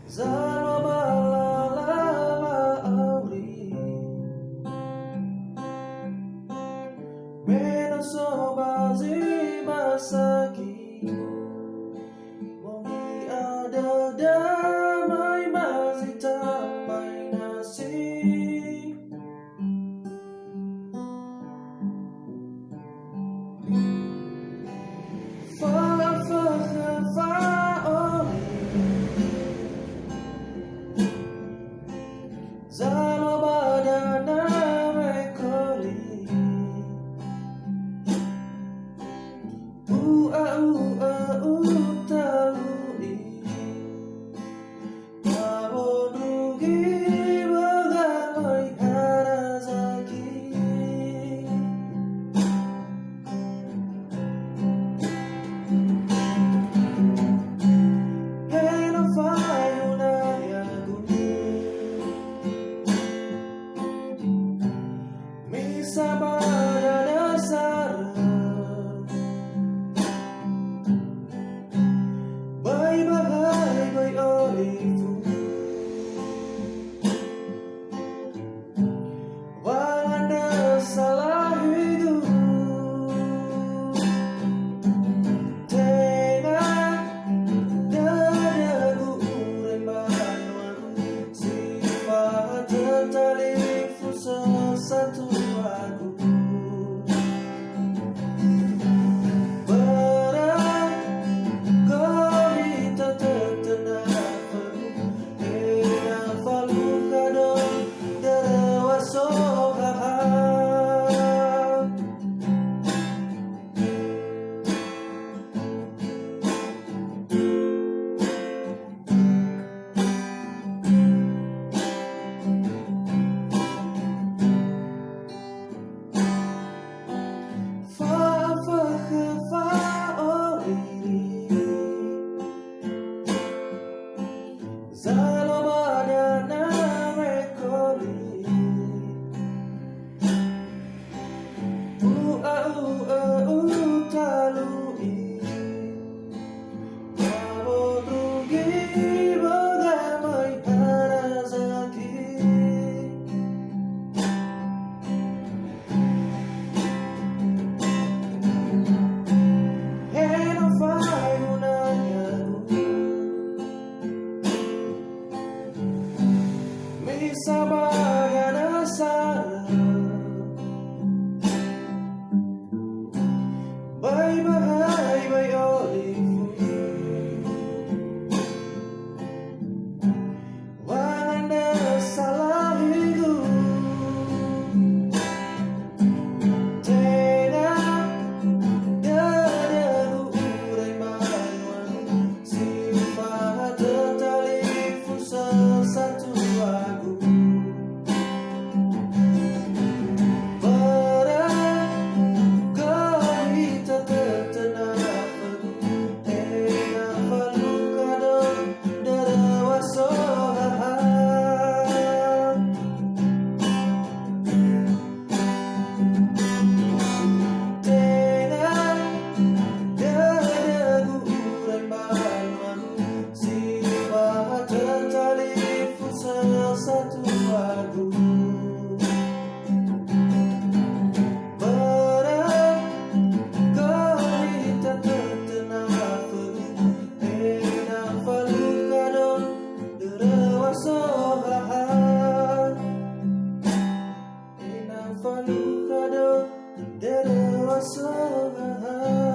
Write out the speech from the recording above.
Zalabalala auri Menos sobazi basaki Mongi ada damai mazita mai nasi Zalo badana mekoli talui Mabonugi bagamai harazaki Heno fayuna yagumi Sabada dasar Bye bye bye olifu Walanda salah hidup Tengah dadaku rembanuan Sifat tertalifu sesatu lagu Zalo badana mekoli talui Mabonugi bagamai harazaki Heno fayuna yagu Sabada dasar Bye bye bye olifu Walanda salah hidup Tengah dadaku rembanuan Sifat tertalifu sesatu lagu satu lagu barangkali tak tertenang enak falukado derawasohaan enak falukado derawasohaan